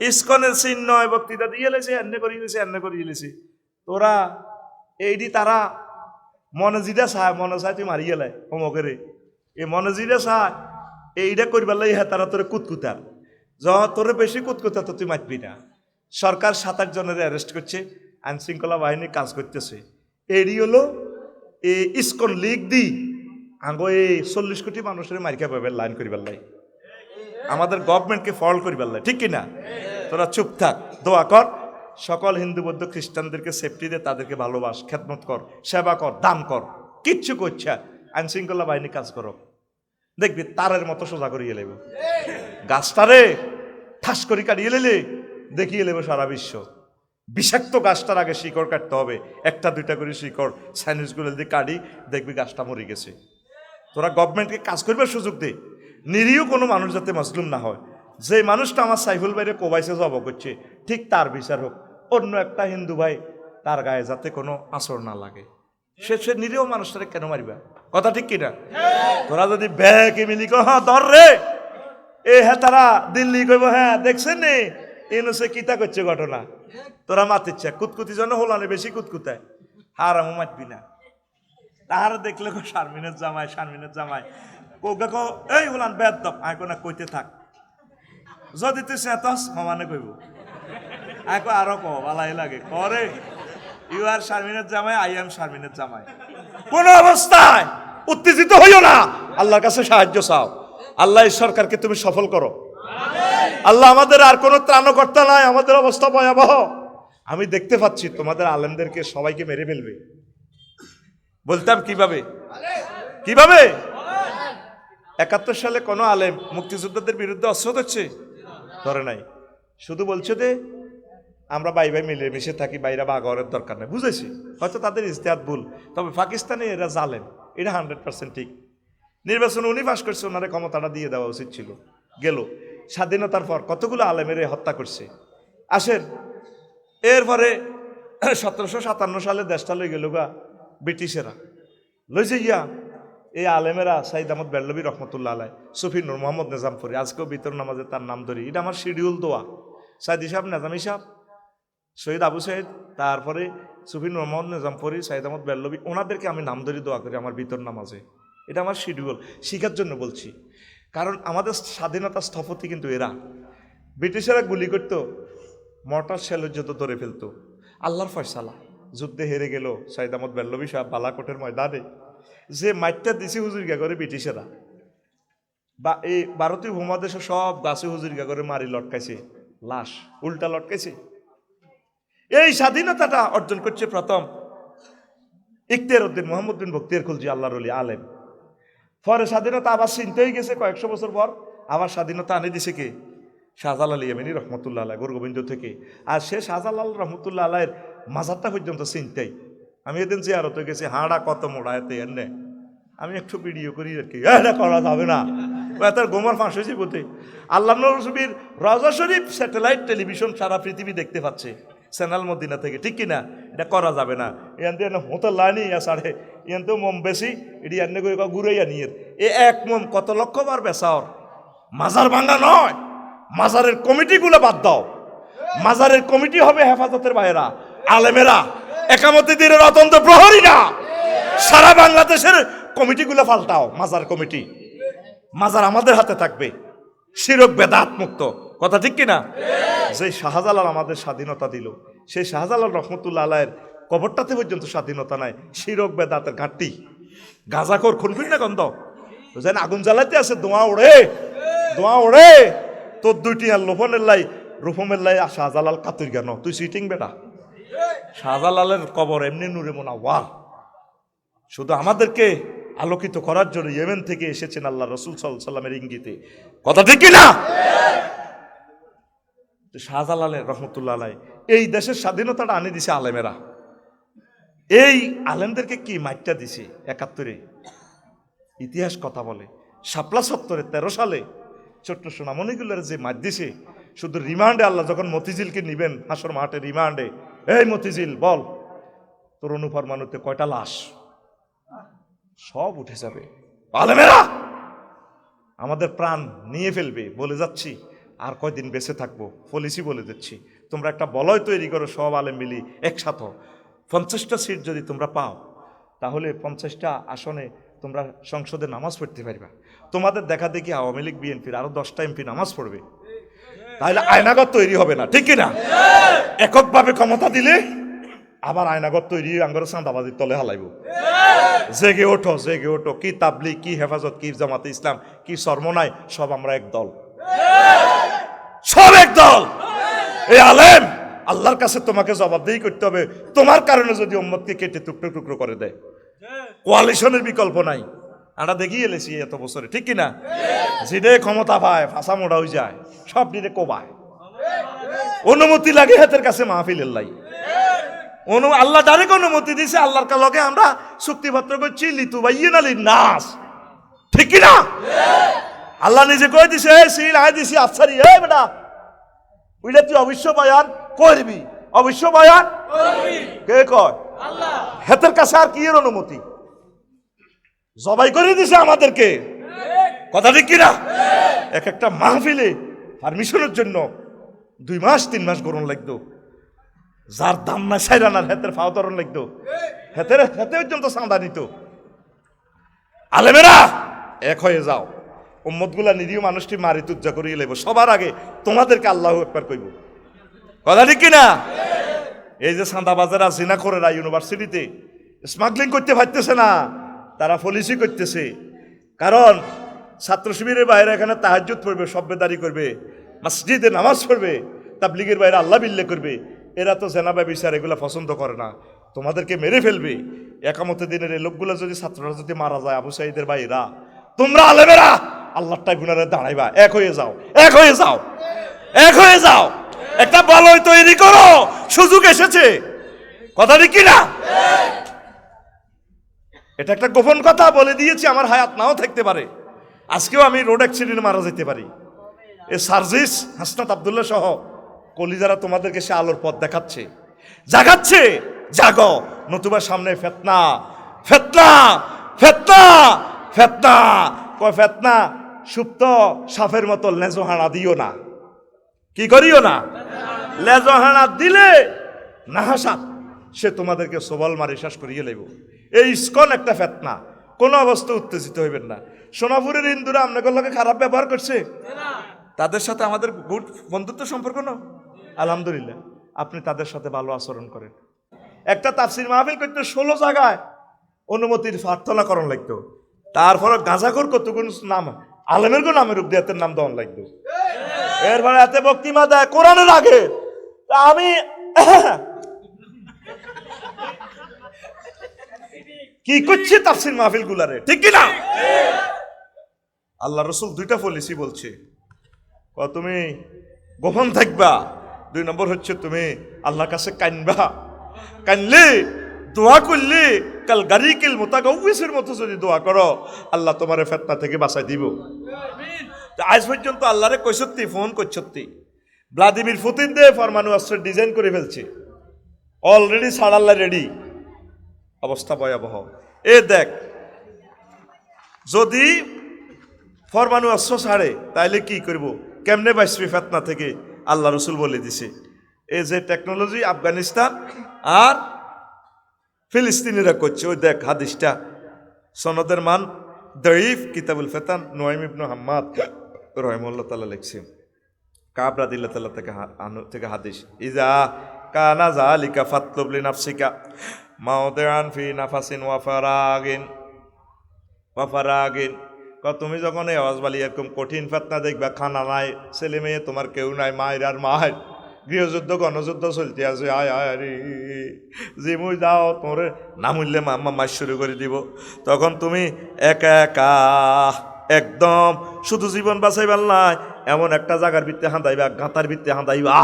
ইস্কনের চিহ্ন বক্তৃতা দিয়ে লেছে, এনে করিয়ে লেছে। তোরা এইটি তারা মনে জিরা চায়, মনে চায় তুই মারিয়ে লাই অমকেরে, এই মনে জিরা চায় এইটা করবার লাই হ্যাঁ তারা তোরে কুতকুতার, তোরে বেশি কুতকুতা তো তুই মারবি না। সরকার 7-8 জনের অ্যারেস্ট করছে, আইন শৃঙ্খলা বাহিনী কাজ করতেছে। এরই হলো এই ইস্কন লীগ দি আগে এই 40 কোটি মানুষের মারিকা পাবে লাইন করিবার লাই, আমাদের গভর্নমেন্টকে ফল করিবার লাই, ঠিক কিনা? তোরা চুপ থাক, দোয়া কর, সকল হিন্দু বৌদ্ধ খ্রিস্টানদেরকে সেফটি দে, তাদেরকে ভালোবাস, খেদমত কর, সেবা কর, দান কর, কিচ্ছু করছে। আইন শৃঙ্খলা বাহিনী কাজ করো, দেখবি তারের মতো সোজা করিয়ে লেব, গাছটারে ঠাস করি কাটিয়ে লেলে দেখিয়ে লেব সারা বিশ্ব। বিষাক্ত গাছটার আগে শিকড় কাটতে হবে, 1-2টা করে শিকড় স্যান্ডউইচগুলো দিয়ে কাটি, দেখবি গাছটা মরে গেছে। তোরা গভর্নমেন্টকে কাজ করবার সুযোগ দে, নিরীহ কোনো মানুষ যাতে মজলুম না হয়। যে মানুষটা আমার সাইফুল ভাইরে কোবাইছে জব করছে, ঠিক তার বিচার হোক। অন্য একটা হিন্দু ভাই তার গায়ে যাতে কোনো আঁচড় না লাগে, সে নিরীহ মানুষটারে কেন মারিবা? কথা ঠিক কিনা? তোরা যদি ব্যাগে মিলি কো হ্যাঁ ধর রে, হ্যাঁ তারা দিল্লি কইব হ্যাঁ দেখছেন নে এনসে কিতা করছে ঘটনা, তোরা মাতিচ্ছে কুতকুতি জন্য হোলানে বেশি কুতকুতায়, হারামও মাতবি না। তাহার দেখলে শারমিনের জামাই কৌকা কো এই হোলান বেদ দপ আয় কোনা কইতে থাক, যদি তুই চেতস সমানে কইব, আয় কো আরো কো ভালাই লাগে করে, ইউ আর শারমিনের জামাই, আই এম শারমিনের জামাই। কোন অবস্থায় উত্তেজিত হইও না, আল্লাহর কাছে সাহায্য চাও, আল্লাহ এই সরকারকে তুমি সফল করো। আল্লাহ আমাদের আর কোনো ত্রাণকর্তা নাই, আমাদের অবস্থা ভয়াবহ। আমি দেখতে পাচ্ছি তোমাদের আলেমদেরকে সবাইকে মেরে ফেলবে। বলতাম কিভাবে 71 সালে কোন আলেম মুক্তিযোদ্ধাদের বিরুদ্ধে অস্ত্র ধরছে? ধরে নাই, শুধু বলছে যে আমরা ভাই মিলে মিশে থাকি, বাইরে বাগরের দরকার নেই। বুঝেছি হয়তো তাদের ইজতিহাদ ভুল, তবে পাকিস্তানে এরা জালেম, এটা 100% ঠিক। নির্বাচন উনি পাশ করছে, ওনারে ক্ষমতাটা দিয়ে দেওয়া উচিত ছিল। গেল স্বাধীনতার পর কতগুলো আলেমের হত্যা করছে। আসেন এরপরে 1757 সালে দেশটা লই গেল গা ব্রিটিশেরা, লইছে গিয়া এই আলেমেরা সাইদ আহমদ বেল্লবী রহমতুল্লাহ আলাই, সুফি নূর মোহাম্মদ নিজামপুরি, আজকেও বিতর নামাজে তার নাম ধরি, এটা আমার শিডিউল দোয়া। সাইদি সাহেব, নেজামি সাহেব, শহীদ আবু সাইদ, তারপরে সুফি নূর মোহাম্মদ নিজামপুরি, সাইদ আহমদ বেল্লবী, ওনাদেরকে আমি নাম ধরি দোয়া করি আমার বিতর নামাজে। এটা আমার শিডিউল, শিখার জন্য বলছি। কারণ আমাদের স্বাধীনতা স্থপতি কিন্তু এরা। ব্রিটিশেরা গুলি করত, মর্টার শেলের যত ধরে ফেলতো। আল্লাহর ফয়সালা, যুদ্ধে হেরে গেল সাইদ আহমদ বেল্লবী সাহেব বালাকোটের ময়দানে, যে মাইটটা দিছে হুজুরিকা করে ব্রিটিশেরা, বা এই ভারতীয় উপমহাদেশে সব গাছে হুজুরিকা করে মারি লটকাইছে, লাশ উল্টা লটকাইছে। এই স্বাধীনতাটা অর্জন করছে প্রথম ইখতিয়ার উদ্দিন মোহাম্মদ বিন বখতিয়ার খুলজি, আল্লাহর ওলি আলেম। পরে স্বাধীনতা আবার চিনতে হয়ে গেছে, কয়েকশো বছর পর আবার স্বাধীনতা আনে দিছে কে? শাহজালাল ইয়েমেনি রহমতুল্লাহ আলাহ, গোরগোবিন্দ থেকে। আর সে শাহজালাল রহমতুল্লাহ আলাহের মাজারটা পর্যন্ত চিনতেই। আমি এদিন জিয়ারত হয়ে গেছি, হাঁড়া কত মোড়া এতে এনে আমি একটু ভিডিও করি আর কি, এটা করা যাবে না, তার গোমর ফাঁস হয়েছে বোধে। আল্লাহ নবীর রওজা শরীফ স্যাটেলাইট টেলিভিশন সারা পৃথিবী দেখতে পাচ্ছে চ্যানেল মদিনা থেকে, ঠিক কিনা? এটা করা যাবে না। ইয়ান দিয়ে হতো লাইনি সাড়ে ইয়ান তো মম বেশি, এটি এনে করে ঘুরাইয়া নিয়ে এ এক মম কত লক্ষ বার বেসাওর। মাজার ভাঙ্গা নয়, মাজারের কমিটিগুলো বাদ দাও, মাজারের কমিটি হবে হেফাজতের বাইরা, আলেমেরা, একামতে দিনের অতন্ত প্রহরীরা, সারা বাংলাদেশের কমিটিগুলো পাল্টাও। মাজার কমিটি, মাজার আমাদের হাতে থাকবে, শিরক বেদাত মুক্ত, কথা ঠিক কিনা? যে শাহজালাল আমাদের স্বাধীনতা দিল, সেই শাহজালাল রহমতুল্লাহ আলাইয়ের কবরটাতে পর্যন্ত স্বাধীনতা নাই, শিরক বেদাতের ঘাটতি। গাঁজাখোর খুনফিন না গন্ধ, যেন আগুন জ্বালাইতে আছে, ধোঁয়া ওড়ে তোর দুইটি আর রূপমের লাই শাহজালাল কাতুর কেন? তুই সিটিং বেটা। শাহজালালের কবর এমনি নূরে মোনাওয়ার, শুধু আমাদেরকে আলোকিত করার জন্য ইয়েমেন থেকে এসেছেন আল্লাহ রসুল সাল্লাল্লাহু আলাইহি ওয়াসাল্লামের ইঙ্গিতে, কথা ঠিক কিনা? শাহজালালের রহমতুল্লাহ আলাই এই দেশের স্বাধীনতাটা আনে দিছে আলেমেরা। এই আলেমদেরকে কি মাইটটা দিছে 71-এ, ইতিহাস কথা বলে। শাপলা চত্বরে 13 সালে ছোট্ট সোনামণিগুলোর যে মার দিছে, শুধু রিমান্ডে আল্লাহ যখন মতিঝিলকে নিবেন হাসর মাঠে রিমান্ডে, এই মতিঝিল বল তোর অনুফরমানুতে কয়টা লাশ, সব উঠে যাবে। আলেমেরা আমাদের প্রাণ নিয়ে ফেলবে, বলে যাচ্ছি আর কয়দিন বেঁচে থাকবো, পলিসি বলে দিচ্ছি, তোমরা একটা বলয় তৈরি করো সব আলেম মিলি একসাথে। 50টা সিট যদি তোমরা পাও, তাহলে 50টা আসনে তোমরা সংসদে নামাজ পড়তে পারবা। তোমাদের দেখা দেখি আওয়ামী লীগ বিএনপির আরো 10টা এমপি নামাজ পড়বে, তাহলে আয়নাগর তৈরি হবে না, ঠিক কিনা? এককভাবে ক্ষমতা দিলে আবার আয়নাগর তৈরি আঙ্গরে চাঁদাবাজির তলে হালাইব। জেগে ওঠো, জেগে ওঠো। কি তাবলিগ, কি হেফাজত, কি জামাতে ইসলাম, কি সরমনাই, সব আমরা এক দল, সব এক দল। এই আলেম আল্লাহর কাছে তোমাকে জবাবদিহি করতে হবে। তোমার কারণে যদি উম্মতকে কেটে টুকরো টুকরো করে দেয়, কোয়ালিশনের বিকল্প নাই। আমরা দেখিয়ে এলেছি এত বছরে, ঠিক কিনা? যেটা ক্ষমতা পায় ফাঁসা মোড়া হয়ে যায়, সব দিনে কোবায়। অনুমতি লাগে হাতের কাছে মাহফিলের লাই। আল্লাহ ডাইরেক্ট অনুমতি দিয়েছে, আল্লাহর লগে আমরা চুক্তিপত্র করছি, লিতু বাইয়ে না নাস, ঠিক কিনা? আল্লাহ নিজে কয়ে দিছে, সিল আয় দিছি আফসারি, এই বেটা ওইটা তুই অবশ্য বয়ান করবি, অবশ্য বয়ান কে কয়? আল্লাহ। হাতের কাছে আর কি এর অনুমতি? জবাই করে দিছে আমাদেরকে, কথা ঠিক কিনা? এক একটা মাহফিলে পারমিশনের জন্য 2 মাস 3 মাস গরম লাগতো, যার দাম না সাইরানার হাতের ফাও তরণ লাগতো, হাতের হাতে পর্যন্ত চাঁদা নিত। আলেমেরা এক হয়ে যাও, উম্মতগুলা নিরীহ মানুষটি মারি তুজ্জা করিয়ে লেব। সবার আগে তোমাদেরকে আল্লাহু আকবার কইব, কথা ঠিক কিনা? এই যে চাঁদাবাজারা জিনা করে না, ইউনিভার্সিটিতে স্মাগলিং করতে পারতেছে না, তারা পলিসি করতেছে। কারণ ছাত্র শিবিরের বাইরে এখানে তাহাজ্জুদ পড়বে, সভ্যদারি করবে, মসজিদে নামাজ পড়বে, তাবলিগের বাইরে আল্লাহ বিল্লে করবে। এরা তো জেনাবা বিচার এগুলা পছন্দ করে না, তোমাদেরকে মেরে ফেলবে। একামতের দিনের এই লোকগুলো যদি, ছাত্ররা যদি মারা যায়, আবু সাঈদের ভাইরা, তোমরা আলেমেরা আল্লাহটাই গুনারে দাঁড়াইবা। এক হয়ে যাও, এক হয়ে যাও, এক হয়ে যাও। একটা বলয় তৈরি করো, সুযোগ এসেছে, কথা ঠিক কিনা? এটা একটা গোপন কথা বলে দিয়েছি, আমার হায়াত নাও থাকতে পারে, আজকেও আমি রোড অ্যাক্সিডেন্টে মারা যেতে পারি। এই সার্জিস, হাসনাত আব্দুল্লাহ সহ কলিজারা তোমাদেরকে সে আলোর পথ দেখাচ্ছে, জাগাচ্ছে। জাগো, নতুবা সামনে ফেতনা, ফেতনা, ফেতনা, ফেতনা। কয় ফেতনা সুপ্ত সাফের মতো লেজো হানা দিও না, কি করিও না। লেজো হানা দিলে নাহাসাত সে তোমাদেরকে সবল মারি শেষ করিয়ে লইব। এই ইস্কন একটা ফেতনা, কোনো অবস্থা উত্তেজিত হইবেন না। সোনাপুরের হিন্দুরা আপনাদের লোকে খারাপ ব্যবহার করছে, তাদের সাথে আমাদের গুড বন্ধুত্ব সম্পর্ক না, আলহামদুলিল্লাহ আপনি তাদের সাথে ভালো আচরণ করেন। একটা তাফসির মাহফিল করতে 16 জায়গায় অনুমতির প্রার্থনা করণ লাগতো, তারপরে গাঁজাখোর কতগুণ নাম আলেমের গো নামের উপদেয়াতের নাম দেওয়ান লাগতো। এরপরে এতে বক্তিমা দেয় কোরআনের আগে। আমি কি করছি তাফসির মাহফিল গুলারে, ঠিক কিনা? আল্লাহ রসুল 2টা পলিসি বলছে, তুমি গোপন থাকবা, 2 নম্বর হচ্ছে তুমি আল্লাহর কাছে কানবা। কানলে দোয়া করলে কাল গারিকিল মুতাগাউসের মতো যদি দোয়া করো, আল্লাহ তোমার ফেতনা থেকে বাঁচাই দিব। আজ পর্যন্ত আল্লাহরে কইসত্তি, ফোন করছত্তি, ভ্লাদিমির পুতিন দিয়ে পরমাণু অস্ত্র ডিজাইন করে ফেলছে, অলরেডি সাড়াল্লা রেডি, অবস্থা ভয়াবহ। এ দেখ, যদি পরমাণু অস্ত্র ছাড়ে তাইলে কি করব, কেমনে বাঁচবি ফেতনা থেকে, আল্লাহ রসুল বলে দিছে। এই যে টেকনোলজি আফগানিস্তান আর ফিলিস্তিনিরা করছে, ওই দেখ হাদিসটা, সনদের মান দঈফ, কিতাবুল ফেতান, নুয়াইম ইবনে হাম্মাদ রাহিমাহুল্লাহ তাআলা লিখছেন, কাব রাদিয়াল্লাহু তাআলা থেকে হাদিস, ইজা কানা যালিকা ফাতলুব লিনাফসিকা মাওদিআন ফি নাফাসিন ওয়া ফারাগিন। তুমি যখন এই আওয়াজবালি এরকম কঠিন ফেতনা দেখবা, খানা নাই, ছেলে মেয়ে তোমার কেউ নাই, মায়ের আর মায়ের, গৃহযুদ্ধ গণযুদ্ধ চলতে আছে, আয় আয় রে যে মুই যাও তোমার না মূল্যে মাস শুরু করে দিব, তখন তুমি একা একা একদম শুধু জীবন বাঁচাইবার নাই, এমন একটা জায়গার ভিত্তে হাঁদাইবা, গাঁতার ভিত্তে হাঁদাইবা,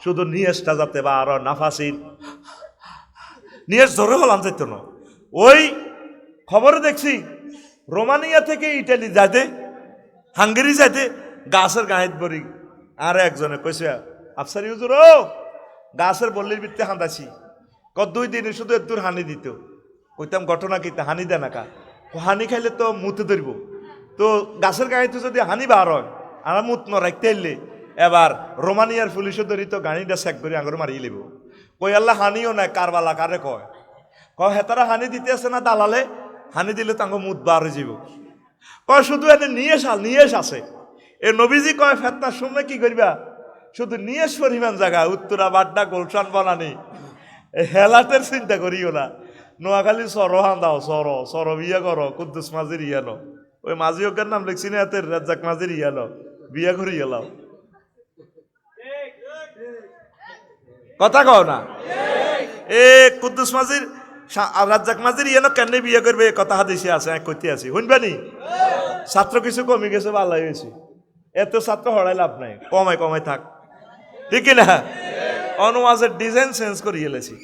শুধু নিয়েসটা যাতে বা আরো নাফাসিন নিয়েস ধরে হলাম যেত না। ওই খবরে দেখছি রোমানিয়া থেকে ইটালি যাইতে, হাঙ্গেরি যাইতে গাছের গাঁত বরি, আর একজনে কইছে আফসারি হুজুর ও গাছের বল্লির ভিত্তে হাঁদাছি, 2 দিনে শুধু এদুর হানি দিত। কইতাম ঘটনা কি, হানি দেয় না কা, হানি খাইলে তো মুতে ধরব, তো গাছের গাঁতে যদি হানি বার হয় আর মুত ন রাখতে এলে এবার রোমানিয়ার পুলিশও ধরি তো গাড়িটা চেক করে আঙুর মারিয়ে লিব কই আল্লাহ হানিও নাই কারবালা কারে কয় হেতারা হানি দিতে আছে না দালালে হানি দিলে তাঙ্গ মুদ বার হয়ে যাব কয় শুধু এনে নিয়েস আছে এ নবীজি কয় ফেতনার সময় কি করবা শুধু নিয়েস পরিমাণ জায়গা উত্তরা বাড্ডা গোলশান বানানি হেলাটের চিন্তা করিও না নোয়াখালী সরহান দাও সর বিয়া করো কুদ্দুস মাঝির ইয়ানো ওই মাঝি অজ্ঞার নাম লিখছি না এতে রাজ্জাক মাঝির ইয়ানো বিয়া করি গেলাও কথা কও না এ কুদ্দুস মাঝির রাজ্জাক মাঝির ইয়ানো কেন বিয়ে করবে কথা হাদিসে আছে কইতে আছি শুনবানি ছাত্র কিছু কমে গেছে ভালো হয়েছে এত ছাত্র হড়াই লাভ নাই কমাই থাক ঠিক না অনুমাজের ডিজাইন চেঞ্জ করে গেলেছি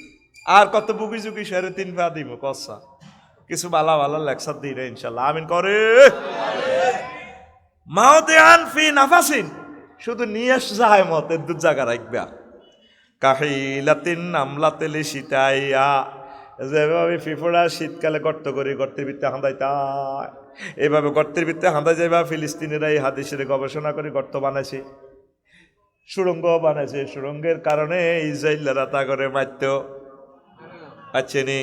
আর কত বুকি চুকি 3.5 পা দিব কসা কিছু ভালো লেকচার দিই রে ইনশাল্লাহ আমিন করে মাউদিয়ান ফি নাফাসিন শুধু নিয়ে যায় মতে দু জায়গা রাখবা কাহিলাতিন আমলাতেলি শীতাইয়া যেভাবে ফিফোড়া শীতকালে গর্ত করি গর্তের ভিতরে হাঁদাইতা এইভাবে গর্তের ভিতরে হাঁদা যাইবা ফিলিস্তিনিরা এই হাদিসের গবেষণা করে গর্ত বানাইছে সুড়ঙ্গ বানাইছে সুড়ঙ্গের কারণে ইসরায়েলরা তা করে মারত হাচ্ছেনি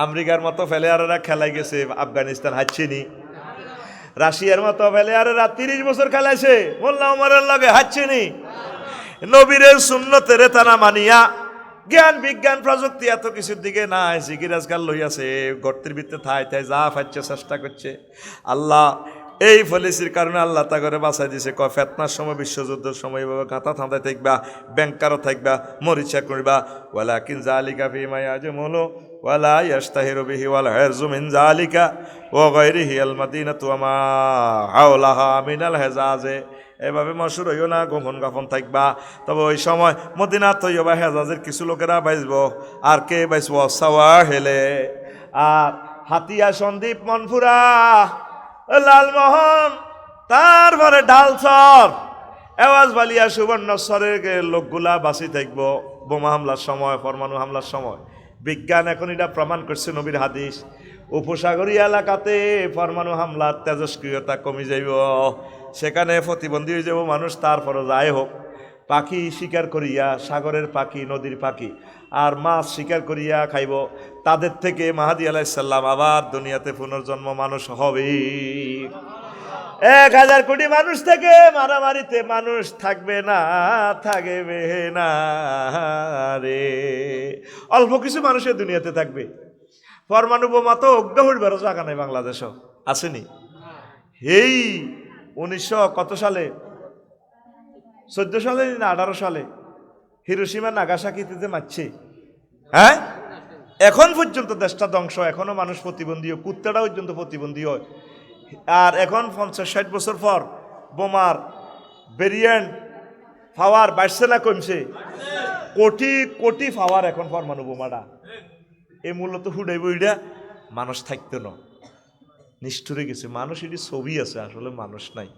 আমেরিকার মতো ফেলেয়ারেরা খেলাই গেছে আফগানিস্তান হাচ্ছেনি রাশিয়ার মতো ফেলেয়ারেরা 30 বছর খেলাইছে মোল্লা উমরের লগে হাচ্ছেনি নবীরের সুন্নতের তারা মানিয়া জ্ঞান বিজ্ঞান প্রযুক্তি এত কিছুর দিকে নাই সিগিরাজগার লইয়াছে গর্তের ভিতরে থাই যা ফাচ্ছে চেষ্টা করছে আল্লাহ এই পলিসির কারণে আল্লাহ তা করে বাঁচাই দিছে কয় ফেতনার সময় বিশ্বযুদ্ধের সময় এভাবে কাঁথা থাঁদায় থাকবা ব্যাংকারও থাকবা মরিচা করবা ওয়ালাকিন জালিকা ফিমা ইয়াজমুলু ওয়ালা ইয়াস্তাহিরু বিহি ওয়াল হিরজু মিন জালিকা ওয়া গায়রিহি আল মাদিনাতু ওয়া মা হাওলাহা মিনাল হিজাজে এভাবে মশুর হইও না গোপন গোপন থাকবা তবে ওই সময় মদিনা তৈবা হেজাজের কিছু লোকেরা বাইসব আর কে বাইসব সাওয়া হেলে আর হাতিয়া সন্দীপ মনপুরা লালমোহন তারপরে ডালচর এওয়াজ বালিয়া সুবর্ণস্বরের লোকগুলা বাঁচি থাকবো বোমা হামলার সময় পরমাণু হামলার সময় বিজ্ঞান এখন এটা প্রমাণ করছে নবীর হাদিস উপসাগরীয় এলাকাতে পরমাণু হামলার তেজস্ক্রিয়তা কমে যাইব সেখানে প্রতিবন্ধী হয়ে যাব মানুষ তারপরে যাই হোক পাখি শিকার করিয়া সাগরের পাখি নদীর পাখি আর মাছ শিকার করিয়া খাইব তাদের থেকে মাহাদি আলাইহিসসালাম আবার দুনিয়াতে পুনর্জন্ম মানুষ হবে 1000 কোটি মানুষ থেকে মারামারিতে মানুষ থাকবে না রে অল্প কিছু মানুষের দুনিয়াতে থাকবে পরমাণু বোমা তো অজ্ঞা হইবার জায়গা নাই বাংলাদেশও আসেনি এই 1900 কত সালে 14 সালে না 18 সালে হিরোশিমা নাগাসাকিতে মারছে হ্যাঁ এখন পর্যন্ত দেশটা ধ্বংস এখনো মানুষ প্রতিবন্ধী কুত্তাটা পর্যন্ত প্রতিবন্ধী হয় আর এখন 50-60 বছর পর বোমার ভেরিয়েন্ট পাওয়ার বাড়ছে না কমছে কোটি কোটি পাওয়ার এখন পরমাণু বোমাটা এই মূলত হুডাইব এটা মানুষ থাকতো না নিষ্ঠুরে গেছে মানুষ এটি ছবি আছে আসলে মানুষ নাই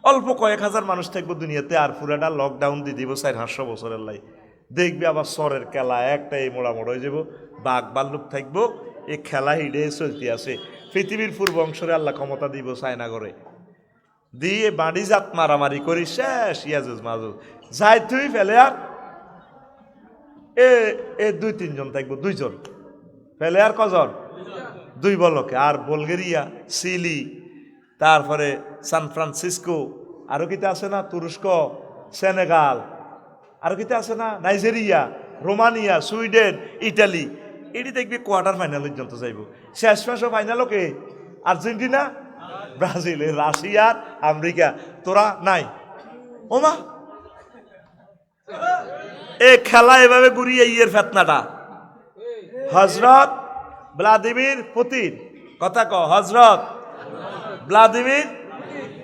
অল্প কয়েক হাজার মানুষ থাকবো দুনিয়াতে আর পুরাটা লকডাউন দিয়ে দিব 400 বছরের লাই দেখবি আবার সরের খেলা একটা এই মোড়ামোড় হয়ে যাব বাঘ ভাল্লুক থাকবো এই খেলা হিডে চলতে আছে পৃথিবীর পূর্ব অংশরে আল্লাহ ক্ষমতা দিব চায়না করে দিয়ে বাড়ি জাত মারামারি করি শেষ ইয়াজুজ মাজুজ যাই তুই ফেলে আর এ 2-3 জন থাকবো 2 জন ফেলে আর কজন 2 বলকে আর বুলগেরিয়া চিলি তারপরে সান ফ্রান্সিসকো আরো কিতে আছে না তুরস্ক সেনেগাল আরো কিতে আছে না নাইজেরিয়া রোমানিয়া সুইডেন ইটালি এটি দেখবি কোয়ার্টার ফাইনাল পর্যন্ত যাইব শেষ ফাইনালও কে আর্জেন্টিনা ব্রাজিল রাশিয়া আমেরিকা তোরা নাই ওমা এ খেলা এভাবে ঘুরিয়ে ইয়ের ফেতনাটা হজরত ভ্লাদিমির পুতিন কথা ক হজরত ভ্লাদিমির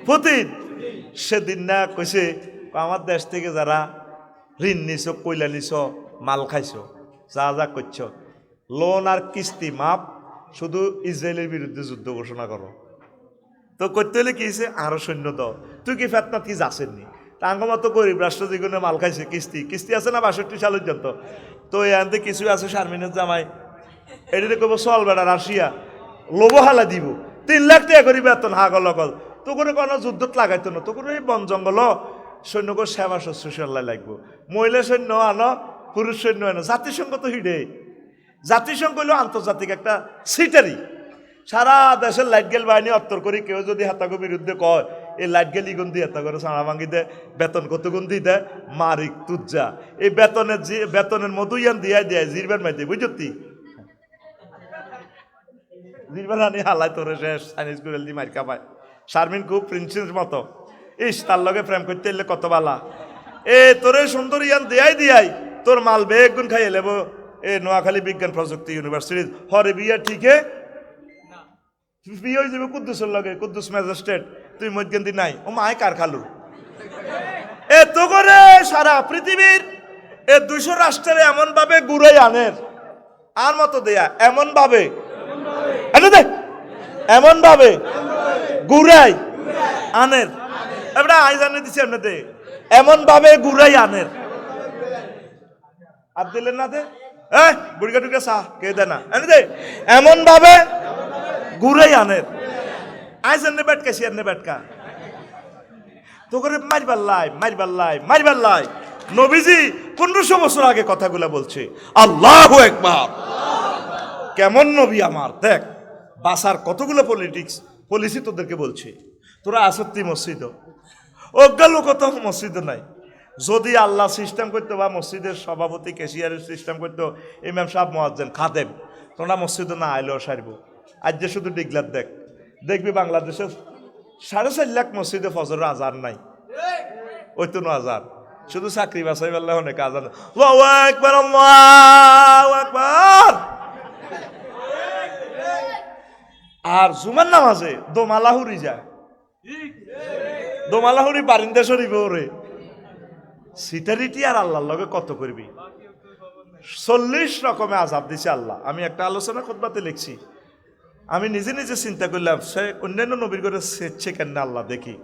পুতিন সেদিন না কইছে আমার দেশ থেকে যারা ঋণ নিছ কইলা নিছ মাল খাইছ যা করছ লোন আর কিস্তি মাপ শুধু ইসরায়েলের বিরুদ্ধে যুদ্ধ ঘোষণা করো তো করতে হলে কি হয়েছে আরো সৈন্য দাও তুই কি ফেতনা কি যাচ্ছেননি তাঙ্গ মতো গরিব রাষ্ট্র যেগুলো মাল খাইছে কিস্তি আছে না 62 সাল পর্যন্ত তো এতে কিছু আছে শারমিনের জামাই এটি কব চল বেড়া রাশিয়া লোবহালা দিব 3 লাখ টাকা করি বেতন হাগল লগল তো করে কোনো যুদ্ধত লাগাইতো না তো করে এই বন জঙ্গল সৈন্যকে সেবা শুশ্রূষা লাগবো, মহিলা সৈন্য আনো, পুরুষ সৈন্য আনো। জাতিসংঘ তো হিডে, জাতিসংঘ হলো আন্তর্জাতিক একটা সিটারি। সারা দেশের লাইট গেল বাহিনী অত্তর করি, কেউ যদি হাতাগো বিরুদ্ধে কয় এই লাইট গেল ইগুন দিয়ে হাতা করে সাড়া ভাঙি দেয়, বেতন কত গুণ দিয়ে দেয়, মারিক তুজ্জা। এই বেতনের মতো ইয়ান দিয়ে দেয় জিরবার মাই দিয়ে, বুঝতি জিরবার আনি হালাই তোরে শেষ চাইনিজ গুরেল দি মার কামায়। শারমিন খুব প্রিন্সেস মতো, ইস তার লগে প্রেম করতে এলে কত বালা। এ তোরে সুন্দর ইয়ান দিয়াই তোর মাল বেগ গুণ খাইয়ে লেব। এ নোয়াখালী বিজ্ঞান প্রযুক্তি ইউনিভার্সিটি হরে বিয়া ঠিকে বিয়ে হয়ে যাবে কুদ্দুসের লগে, কুদ্দুস ম্যাজিস্ট্রেট, তুই মধ্যে নাই। ও মায় কার খালু এ তো করে সারা পৃথিবীর এ 200 রাষ্ট্রের এমন ভাবে ঘুরাই আনের আর মতো দেয়া, এমন ভাবে এমন ভাবে ঘুরাই আনের। এবার আই জানিয়ে দিচ্ছি আপনাদের, এমন ভাবে ঘুরাই আনের। আর দিলেন না দে বুড়িকা টুকা চা কে দে না দে, এমন ভাবে ঘুরাই আনের। আই জানে বেটকা সিয়ার নে বেটকা তো করে মারবার লাই। নবীজি 1500 বছর আগে কথাগুলা বলছে। আল্লাহু আকবার। কেমন নবী আমার, দেখ বাসার কতগুলো পলিসি তোদেরকে বলছে। তোরা আসত্তি মসজিদ, অজ্ঞা লোক তো মসজিদ নাই। যদি আল্লাহ সিস্টেম করতো বা মসজিদের সভাপতি ক্যাশিয়ারের সিস্টেম করতো, ইমাম সাহেব মুয়াজ্জিন খাদেম, তোমরা মসজিদে না আইলেও সারবো। আজ যে শুধু ডিগলার দেখবি বাংলাদেশের 4.5 লাখ মসজিদে ফজরের আজান নাই, ওই তো আজান শুধু চাকরি বাছাই পারলে অনেক আজান। আল্লাহু আকবার, আল্লাহু আকবার। আর জুমার নামাজে দোমালাহুরি যায়, দোমালাহুরি বারিন্দা শরীফ ওরে সিটারিটি। আর আল্লাহর লগে কত করবি? 40 রকমের আযাব দিছে আল্লাহ। আমি একটা আলোচনা খুতবাতে লিখছি, আমি নিজে চিন্তা করলাম সে অন্যান্য নবীর করে সেচ্ছে কেন আল্লাহ দেখি,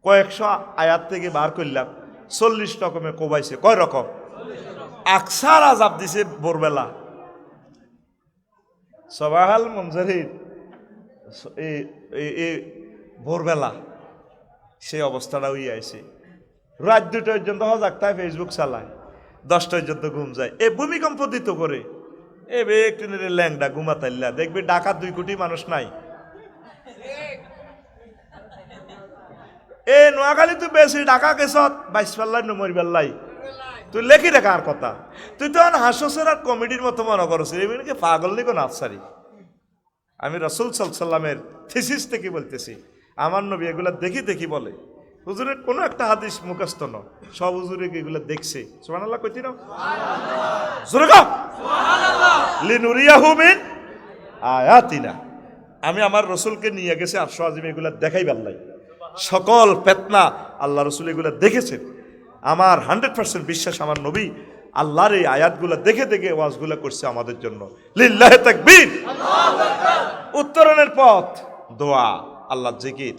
কয়েকশো আয়াত থেকে বার করলাম 40 রকমে কোবাইছে। কয় রকম? আকসার আযাব দিছে ভোরবেলা, সবাহাল মঞ্জারির ভোরবেলা সেই অবস্থাটা হয়ে আছে। রাত 2টা পর্যন্ত হজাকতায় ফেসবুক চালায়, 10টা পর্যন্ত ঘুম যায়। এ ভূমিকম্প দিত করে এ একটু ল্যাংডা ঘুমাতাইল্লা, দেখবি ঢাকা 2 কোটি মানুষ নাই। এ নোয়াখালী তুই বেশি ঢাকা গেছত 22 পাল্লাই নমর বেল্লাই, তুই লেখি রেখা আর কথা। তুই তো হাস্যসের আর কমেডির মতো মনে করছিস, এমনিকে পাগল নিকো নাফসারি। আমি রাসূল সাল্লাল্লাহু আলাইহি ওয়াসাল্লামের থিসিস থেকে বলতেছি, আমার নবী এগুলা দেখি বলে। হুজুরের কোনো একটা হাদিস মুখস্থ ন, সব হুজুরে এগুলো দেখছে। সুবহানাল্লাহ কইতি না? সুবহানাল্লাহ, সুবহানাল্লাহ। লিনুরিয়াহু মিন আয়াতিনা। আমি আমার রসুলকে নিয়ে গেছে 800 আজিম এগুলা দেখাই পারলাই। সকল ফিতনা আল্লাহ রসুল এগুলা দেখেছেন। আমার 100% বিশ্বাস, আমার নবী আল্লাহর এই আয়াতগুলো দেখে ওয়াজগুলো করছে আমাদের জন্য। লিল্লাহি তাকবীর, আল্লাহু আকবার। উত্তরণের পথ দোয়া, আল্লাহর জিকির,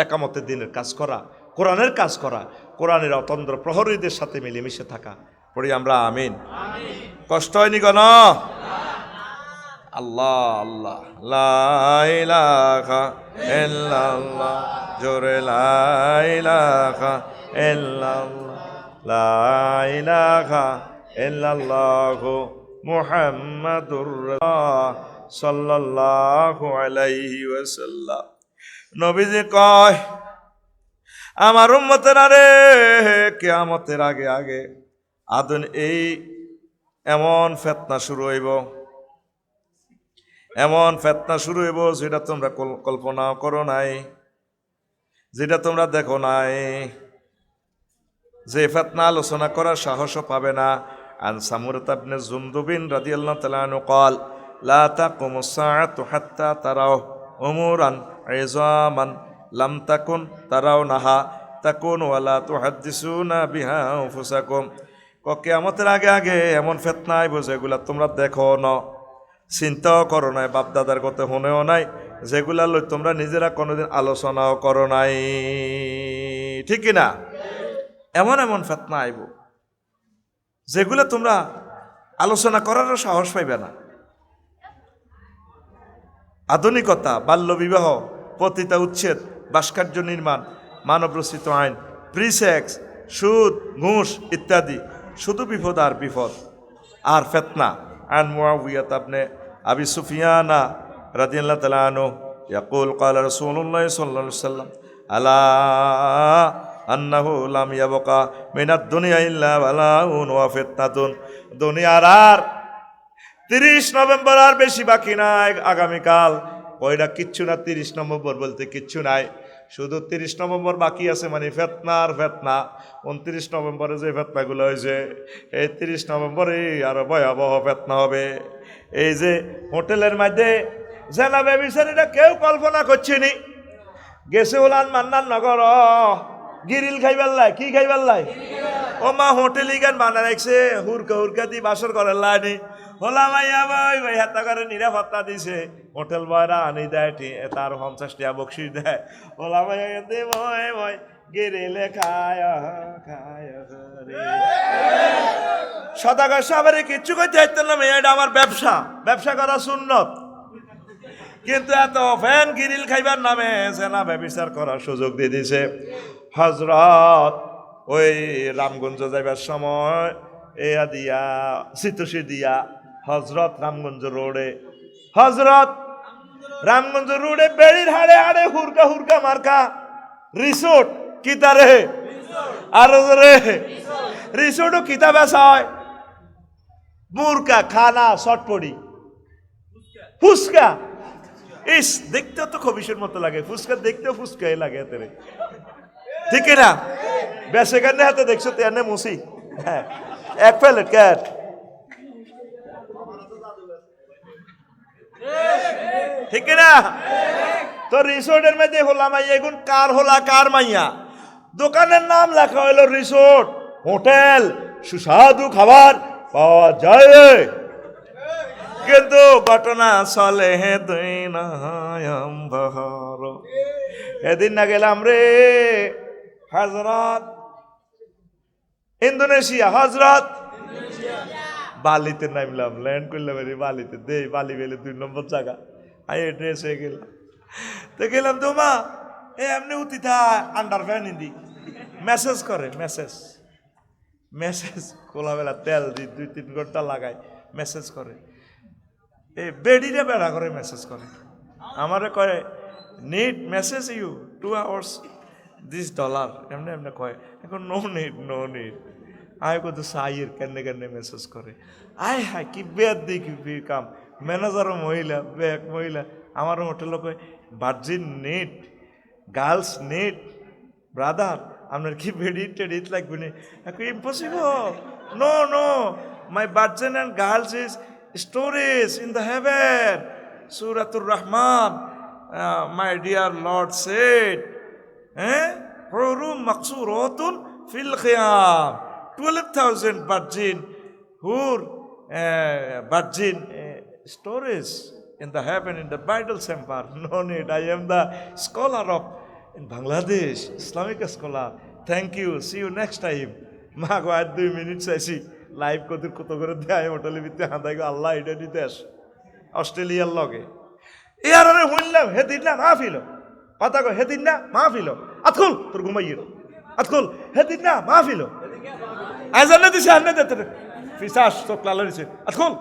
একামতের দিনের কাজ করা, কোরআনের কাজ করা, কোরআনের অতন্দ্র প্রহরীদের সাথে মিলেমিশে থাকা। পড়ি আমরা আমিন। কষ্ট হয়নি কেন? আল্লাহ আল্লাহ, লা ইলাহা ইল্লাল্লাহ, জোরে লা ইলাহা ইল্লাল্লাহ, লা ইলাহা ইল্লাল্লাহু মুহাম্মাদুর রাসূলুল্লাহ সাল্লাল্লাহু আলাইহি ওয়াসাল্লাম। নবীজি কয়, আমার উম্মতেরা রে, কিয়ামতের আগে এই এমন ফিতনা শুরু হইব, এমন ফিতনা শুরু হইব যেটা তোমরা কল্পনাও করো নাই, যেটা তোমরা দেখো নাই। যে ফিতনা আলোচনা করার সাহসও পাবে না। আন সামুরাত ইবনে জুনদুবিন রাদিয়াল্লাহু তাআলা আনহু قال لا تقوم الساعة حتى تروا أمورا عظاما لم تكن ترونها تكون ولا تحدثون بها أنفسكم। কিয়ামতের আগে এমন ফিতনা আইব যেগুলা তোমরা দেখো না, চিন্তাও করো নাই, বাপ দাদার কথা শুনেও নাই, যেগুলা লই তোমরা নিজেরা কোনোদিন আলোচনাও করো নাই। ঠিক কিনা? এমন ফিতনা আইব যেগুলা তোমরা আলোচনা করারও সাহস পাইবে না। আধুনিকতা, বাল্য বিবাহ, পতিতা উচ্ছেদ, ভাস্কর্য নির্মাণ, মানব রচিত আইন, প্রিসেক্স, সুদ ঘুষ ইত্যাদি, শুধু বিপদ আর বিপদ আর ফিতনা। আন মুআবিয়া ইবনে আবি সুফিয়ান রাদিয়াল্লাহু তাআলা আনহু ইয়াকুল ক্বালা রাসূলুল্লাহ সাল্লাল্লাহু আলাইহি ওয়াসাল্লাম আলা আন্নাহু লাম ইয়াবকা মিনাদ দুনিয়া ইল্লা বালাউন ওয়া ফিতনাতুন। দুনিয়ার আর 30 নভেম্বর আর বেশি বাকি নাই, আগামীকাল ওইটা কিচ্ছু না। 30 নভেম্বর বলতে কিচ্ছু নাই, শুধু 30 নভেম্বর বাকি আছে, মানে ফেতনার ফেতনা। 29 নভেম্বরে যে ফেতনাগুলো হয়েছে, এই 30 নভেম্বরে আরো ভয়াবহ ফেতনা হবে। এই যে হোটেলের মধ্যে জেনা ব্যভিচারীরা কেউ কল্পনা করছেনি, গেছে ওলান মান্নান নগর গিরিল খাইবার লাই, কি খাইবার লাই, ও মা হোটেল ইগান বানা রাখছে, হুরকা হুরকা দি বাসর করার লাইনি হোলা মাইয়া ভাই হাতা করে নিরাপত্তা দিছে। হোটেল বয়রা আনি দেয়, তার 50 টাকা বকশিস দেয়। হোলা মাইয়া দে ভয় ভয় গিরিলে খায় খায় সদাগর সাবারে কিচ্ছু করতে চাইতেন না। এটা আমার ব্যবসা, ব্যবসা করা সুন্নত, কিন্তু এত ফ্যান গিরিল খাইবার নামে সেনা ব্যবচার করার সুযোগ দিয়ে দিছে। হজরত ওই রামগঞ্জ যাইবার সময় এয়া দিয়া সিতুসি দিয়া হজরত রামগঞ্জ রোডে, হজরত রামগঞ্জ রোডে বেড়ির হাড়ে হাড়ে হুরকা হুরকা মার্কা রিসোর্ট, কিতা রে আর রে রিসোর্টও কিতা বেচা হয়, মুরকা খানা চটপটি ফুচকা। ইস, দেখতেও তো খবিসের মতো লাগে, ফুচকা দেখতেও ফুচকাই লাগে হাতে, ঠিক না? বেসে কেন হাতে দেখছো তো এনে মুসি, হ্যাঁ এক প্লেট ক্যাট, ঠিক না? তো রিসোর্টের মধ্যে হলা মাইয়া, এখন কার হলা কার মাইয়া, দোকানের নাম লেখা হইল রিসোর্ট হোটেল, সুস্বাদু খাবার পাওয়া যায়, কিন্তু ঘটনা চলে হে তুই না এদিন না গেলাম রে হজরত ইন্দোনেশিয়া, হজরত বালিতে নামলাম, ল্যান্ড করলাম বালিতে, দে বালি বেলে 2 নম্বর জায়গা, আমি ড্রেস হয়ে গেলাম। তো গেলাম তো মা এমনি উতিথা আন্ডার ফ্যান ইন্দি মেসেজ করে, মেসেজ মেসেজ খোলাবেলা তেল দি 2-3 ঘন্টা লাগায় মেসেজ করে, এই বেডিরে বেড়া করে মেসেজ করে, আমারে কয় need message you 2 hours this $, এমনি এমনি কয়। এখন নো নিড আয় কত সাইয়ের কেনে কেনে মেসেজ করে, আয় হায় কি বেদ দেখি কাম। ম্যানেজারও মহিলা, ব্যাক মহিলা, আমার হোটেলও কয় virgin need, girls need, brother আপনার কি বেডি টেডিট লাগবে না? Impossible, no no my virgin and girls is storage in the heaven. Suratul Rahman, my dear Lord said, Hurum maqsuratun fil khiyam, 12,000 virgin virgin storage in the heaven in the bridal chamber. No need, I am the scholar of in Bangladesh, Islamic scholar. Thank you, see you next time. Ma go at 2 minutes I see live কত করে দেয় হোটেলের ভিতরে হাঁদাই গো, আল্লাহ এটা নিতে আস অস্ট্রেলিয়ার লগে ইয়ার শুনলাম হেদিন না মাহফিল, কথা কো হেদিন না মাহফিল, আতকুল তোর ঘুমাইয়ের আতকুল হেদিন না মাহফিল, আজান না দিছে আন্নে দেতে ফিসাস চোখ লাল হইছে, আতকুল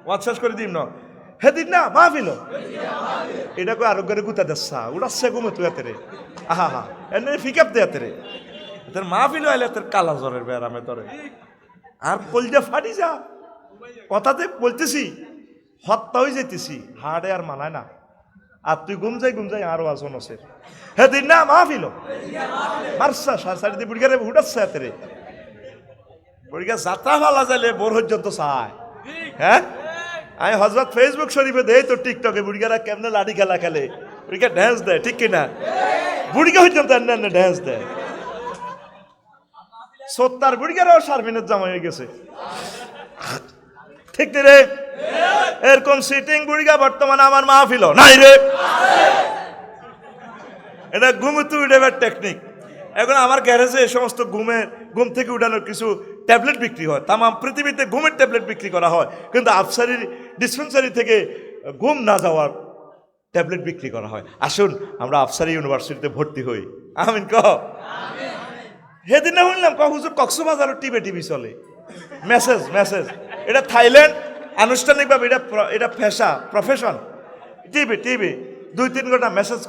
ওয়াজ শেষ করে দিম না, হেদিন না মাহফিল, এটা কো আরোগ্যের গুতা দেসা উড়াচ্ছে ঘুমে তুই হাতে রে, আহা হা এনে ফিকাপ দে হাতে রে, তোর মাহফিল হইলে তোর কালা জ্বরের বেড়ামে তোরে আর কলজা ফাটি যা, কথাতে বলতেছি হত্যা হয়ে যেতেছি, হাড়ে আর মানায় না, আর তুই ঘুম যাই আরো আসন আছে হেদিন না মাহফিল মারসা সারি দিয়ে বুড়িগারে উঠাচ্ছে হাতে রে, বুড়িগা যাত্রা ভালা যাইলে বোর পর্যন্ত চায়, হ্যাঁ আমি হজরত ফেসবুক শরীফে দেই তো টিকটকে বুড়িগারা কেমনে লাঠি খেলা খেলে, বুড়িগা ড্যান্স দেয়, ঠিক কিনা? বুড়িগা পর্যন্ত এনে ড্যান্স দেয়, 70 বুড়িগারাও শারমিনের জামা হয়ে গেছে, ঠিক রে? এরকম সিটিং বুড়িগা বর্তমানে আমার মাহফিল নাই রে, এটা ঘুমতে উঠাবার টেকনিক। এখন আমার গ্যারেজে এই সমস্ত ঘুম থেকে উঠানোর কিছু ট্যাবলেট বিক্রি হয়, তাম পৃথিবীতে ঘুমের ট্যাবলেট বিক্রি করা হয়, কিন্তু আফসারির ডিসপেন্সারি থেকে ঘুম না যাওয়ার ট্যাবলেট বিক্রি করা হয়। আসুন আমরা আফসারি ইউনিভার্সিটিতে ভর্তি হই, আমিন কহ। সেদিন না শুনলাম হুজুর কক্সবাজারও টিভি চলে মেসেজ মেসেজ, এটা থাইল্যান্ড আনুষ্ঠানিকভাবে এটা পেশা প্রফেশন। টিভি 2-3 ঘন্টা মেসেজ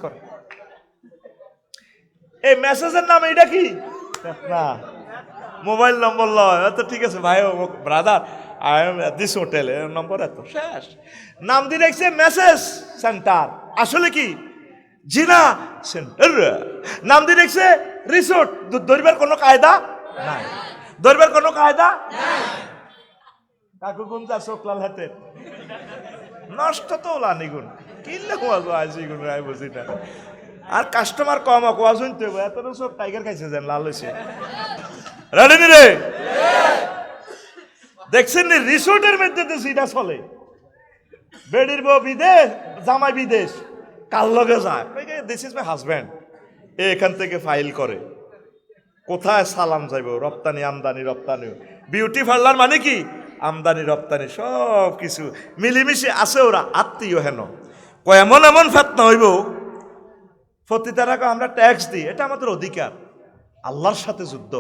করে। এই মেসেজের নাম এটা কি না, মোবাইল নম্বর লয় তো ঠিক আছে ভাই, brother I am this hotel, number এত, শেষ। নাম দিয়ে দেখছে মেসেজ সেন্টার, আসলে কি জিনা সেন্টার। নাম দিয়ে দেখছে রিসোর্ট, ধরবার কোনো কায়দা নাই, ধরবার কোনো কায়দা নাই। কাকু গুণ যা চোখলাল হাতে নষ্ট তো ওলা নিগুণ কিনলে কোয়াজ আজি গুণ রায় বুঝি না। আর কাস্টমার কম কোয়া শুনতে হবে, এত সব টাইগার খাইছে যেন লাল হয়েছে। রেডি নি রে, দেখছেন নি রিসোর্টের মধ্যে তো সিটা চলে, বেডির বউ বিদেশ, জামাই বিদেশ, কার লগে যায়, দিস ইজ মাই হাজব্যান্ড, এখান থেকে ফাইল করে কোথায় সালাম যাইব, রপ্তানি আমদানি রপ্তানি। বিউটি পার্লার মানে কি আমদানি রপ্তানি সব কিছু মিলিমিশে আছে, ওরা আত্মীয় হেন। এমন এমন ফেতনা হইব, প্রতিটা আমরা ট্যাক্স দিই, এটা আমাদের অধিকার, আল্লাহর সাথে যুদ্ধ।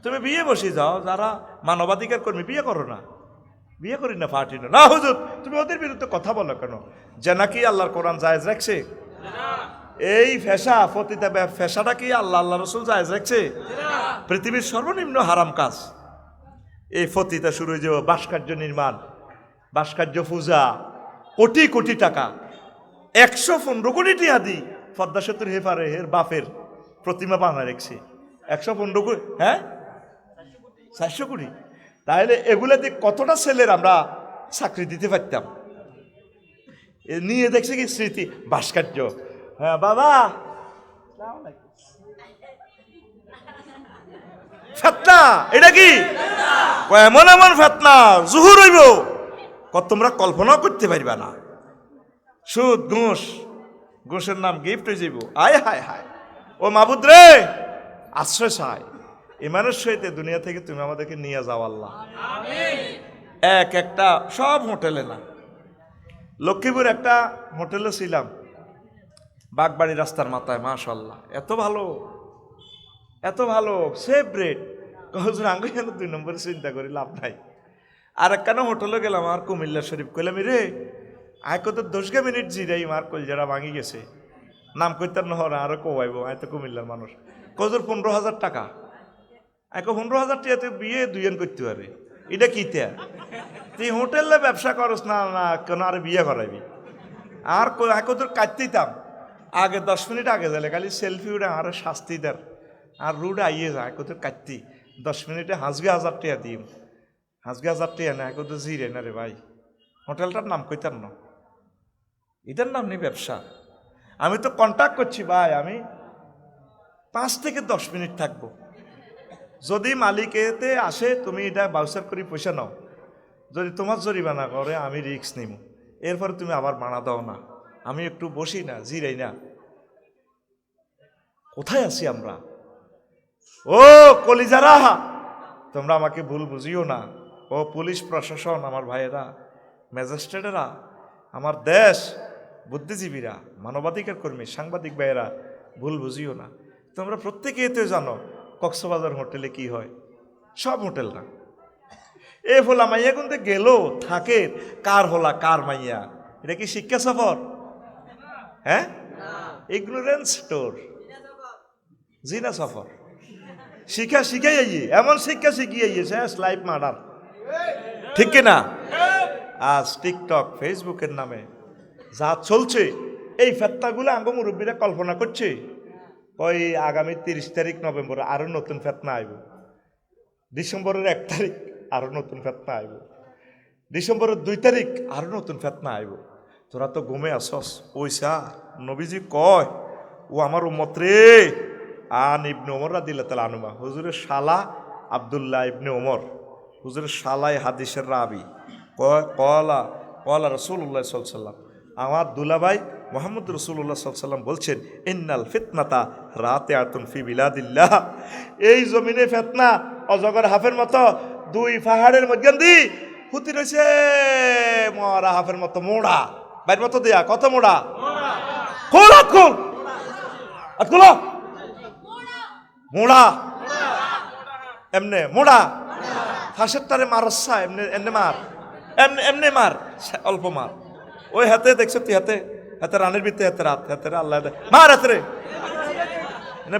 তুমি বিয়ে বসে যাও, যারা মানবাধিকার কর্মী বিয়ে করো না, বিয়ে করি না পার্টি না হুজুর, তুমি ওদের বিরুদ্ধে কথা বলো কেন? যে নাকি আল্লাহর কোরআন জায়েজ রাখছে, এই ফেশা ফতিতা ফেশাটা কি আল্লাহ রসুল জায়েজ রাখছে? পৃথিবীর সর্বনিম্ন হারাম কাজ এই ফতিতা শুরু হয়ে যাবে। ভাস্কর্য নির্মাণ, ভাস্কর্য পূজা, কোটি কোটি টাকা, 115 কোটি টাকা দি পদ্মা সেতুর হেফারে এর বাপের প্রতিমা বানায় রেখেছে। 115 কোটি, হ্যাঁ 400 কোটি। তাহলে এগুলাতে কতটা ছেলের আমরা চাকরি দিতে পারতাম। নিয়ে দেখছে কি স্মৃতি ভাস্কর্য। হ্যাঁ বাবা, ফেতনা এটা কি এমন এমন ফেতনা জুহুর হইব তোমরা কল্পনাও করতে পারবা না। সুদ ঘুষ, ঘুষের নাম গিফট হয়ে যাইব। আয় হায় হায়, ও মাবুদ রে আশ্রয় চাই, ইমানের সহিত দুনিয়া থেকে তুমি আমাদেরকে নিয়ে যাও আল্লাহ। এক একটা সব হোটেলে না, লক্ষ্মীপুর একটা হোটেলে ছিলাম, বাগবাড়ি রাস্তার মাথায়, মাশাল্লাহ এত ভালো এত ভালো, সেফ রেট। হুজুর আঙ্গ 2 নম্বরে চিন্তা করি লাভ নাই। আর একখানা হোটেলে গেলাম আর কুমিল্লা শরীফ, কইলাম রে আয় কত 10 মিনিট জিরাই মার কলজারা ভাঙি গেছে, নাম কইতার নহর আরো কোয়াইব, আয় তো কুমিল্লার মানুষ। কজুর 15,000 টাকা, আয় 15,000 টাকা তুই বিয়ে 2 করতে পারে, এটা কি তুই হোটেলে ব্যবসা করস না না কেন আর বিয়ে করাইবি? আর তোর কাটতেইতাম আগে 10 মিনিট আগে যালে খালি সেলফি উঠে আর শাস্তি দেন, আর রুডে আইয়ে যায় তোর কাটতি 10 মিনিটে হাজবে 1000 টাকা দিম, হাজবে 1000 টাকা না কত জিরে না রে ভাই। হোটেলটার নাম কইতাম না, এটার নাম নেই ব্যবসা। আমি তো কন্ট্যাক্ট করছি ভাই, আমি 5 থেকে 10 মিনিট থাকবো, যদি মালিক এতে আসে তুমি এটা বাউচার করে পয়সা নাও, যদি তোমার জরিমানা করে আমি রিস্ক নিব, এরপরে তুমি আবার মানা দাও না, আমি একটু বসি না জিরাই না। কোথায় আছি আমরা? ও কলিজারা, তোমরা আমাকে ভুল বুঝিও না। ও পুলিশ প্রশাসন, আমার ভাইয়েরা, ম্যাজিস্ট্রেটেরা, আমার দেশ বুদ্ধিজীবীরা, মানবাধিকার কর্মী, সাংবাদিক ভাইয়েরা, ভুল বুঝিও না। তোমরা প্রত্যেকে এতে জানো কক্সবাজার হোটেলে কি হয়, সব হোটেল না। এ ফোলা মাইয়া কিন্তু গেল থাকে, কার হলা কার মাইয়া, এটা কি শিক্ষা সফর? হ্যাঁ, ইগনোরেন্স স্টোর, জিনা সফর। শিক্ষা শিখাই আইয়ে, এমন শিক্ষা শিখিয়ে শেষ লাইফ মার্ডার, ঠিক কিনা? আজ টিকটক ফেসবুকের নামে যা চলছে, এই ফেতনাগুলো আঙ্গ মুরব্বীরা কল্পনা করছে ওই আগামী 30 তারিখ নভেম্বরে আরো নতুন ফেতনা আইব, ডিসেম্বরের 1 তারিখ আরো নতুন ফেতনা আইব, ডিসেম্বরের 2 তারিখ আরো নতুন ফেতনা আইব। তোরা তো ঘুমে আসস। ওইসা নবীজি কয়, ও আমার উম্মত রে, আন ইবনে ওমর রাদিয়াল্লাহু তাআলা আনহু, হুজুরের শালা আব্দুল্লাহ ইবনে ওমর, হুজুরের শালাই হাদিসের রাবি, কলা কলা রাসূলুল্লাহ সাল্লাল্লাহু আলাইহি ওয়াসাল্লাম, আমার দুলাভাই মুহাম্মদ রাসূলুল্লাহ সাল্লাল্লাহু আলাইহি ওয়াসাল্লাম বলছেন, ইন্নাল ফিতনাতা রাতিআতুন ফি বিলাদিল্লাহ, এই জমিনে ফিতনা অজগর হাফের মতো 2 পাহাড়ের মধ্যে দি হুতি রয়েছে, মরা হাফের মতো মোড়া, বাইর মতো দেয়া কত মোড়া, খোল খোল খোল, মোড়া এমনে মোড়া ফাঁসের তারে মারসা এমনি এমনি মার এমনি এমনি মার অল্প মার ওই হাতে দেখছো তুই হাতে হাতে রানের ভিতরে হাতে রাত হাতে আল্লাহ মার হাতে রে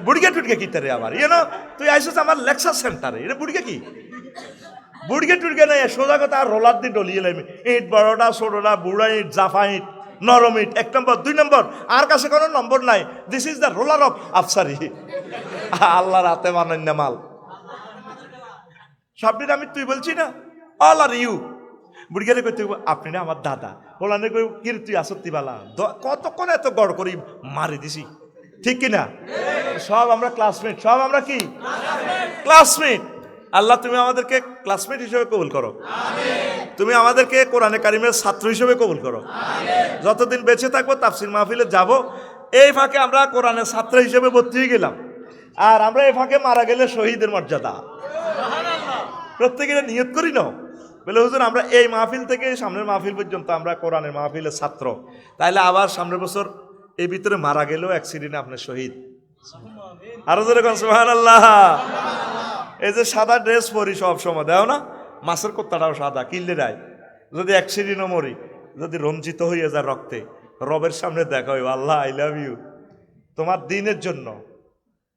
বুড়িকে টুটকে কি তারে আবার তুই আইসিস আমার লেকচার সেন্টারে এটা বুড়িকে কি বুড়িকে টুটকে নাই সোজা কথা আর রোলার দিয়ে ডলিয়ে লাইমি ইট বড়টা ছোটটা বুড়া ইট জাফা ইট নরম ইট 1 নম্বর 2 নম্বর আর কাছে কোনো নম্বর নাই this is the roller of Afsari আল্লাহর হাতে মানান্য মাল সবদিন আমি তুই বলছি না অল আর ইউ বুড়িকে কই তুই আপনি না আমার দাদা ওলানে কই কি তুই আসত্তি বালা কতক্ষণ এত গড় করি মারি দিছি ঠিক কিনা সব আমরা ক্লাসমেট সব আমরা কি ক্লাসমেট আল্লাহ তুমি আমাদেরকে ক্লাসমেট হিসেবে কবুল করো তুমি আমাদেরকে কোরআনে কারিমের ছাত্র হিসেবে কবুল করো যতদিন বেঁচে থাকবো তাফসির মাহফিলে যাব এই ফাঁকে আমরা কোরআনের ছাত্র হিসেবে ভর্তি হয়ে গেলাম আর আমরা এই ফাঁকে মারা গেলে শহীদের মর্যাদা প্রত্যেকের নিয়ত করি না বলে হুজুর আমরা এই মাহফিল থেকে সামনের মাহফিল পর্যন্ত আমরা কোরআনের মাহফিলের ছাত্র তাইলে আবার সামনের বছর এই ভিতরে মারা গেলেও অ্যাক্সিডেন্টে আপনার শহীদ আরো জোরে কোন সুবহানাল্লাহ এই যে সাদা ড্রেস পরি সব সময় দেও না মাছের কোত্তাটাও সাদা কিনলে রায় যদি অ্যাক্সিডেন্টও মরি যদি রঞ্জিত হয়ে যায় রক্তে রবের সামনে দেখা হইব আল্লাহ আই লাভ ইউ তোমার দিনের জন্য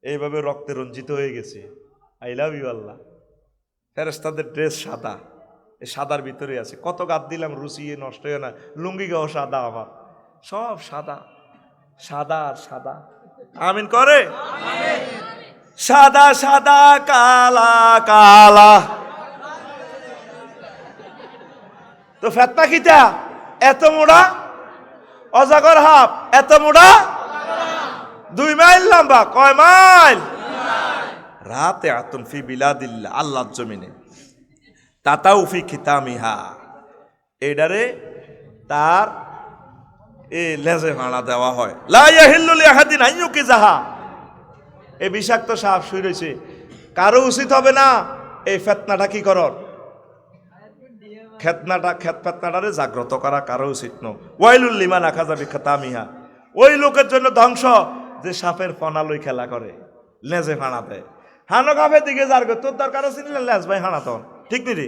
এইভাবে রক্তে রঞ্জিত হয়ে গেছে আই লাভ ইউ আল্লাহ ফেরেশতাদের ড্রেস সাদা এই সাদার ভিতরে আছে কত গাদ দিলাম রুচিয়ে নষ্ট হয়ে না লুঙ্গি গাও সাদা আমার সব সাদা সাদা আর সাদা আমিন করে সাদা সাদা কালা কালা তো ফেতনা কিতা এত মোড়া অজাগর হাফ এত মোড়া 2 মাইল লম্বা কয় মাইল রাতে আতুন ফি বিলাদিল্লাহ আল্লাহর জমিনে তাতাউ ফি খিতামিহা এডারে তার লেজে ভাড়া দেওয়া হয় লা ইয়াহিল্লু লিআহাদিন আইয়ুকি জাহা এই বিষাক্ত সাপ শুই রয়েছে কারো উচিত হবে না এই ফেতনাটা কি করর ফেতনাটারে জাগ্রত করা কারো উচিত ন ওয়াইলুল লিমান আখাযা বিখিতামিহা ওই লোকের জন্য ধ্বংস যে সাপের ফনা লই খেলা করে লেজে ভাড়া দেয় হানো কাফের দিকে যার তোর দরকার আছে লেজ ভাই হানা তখন ঠিক নি রে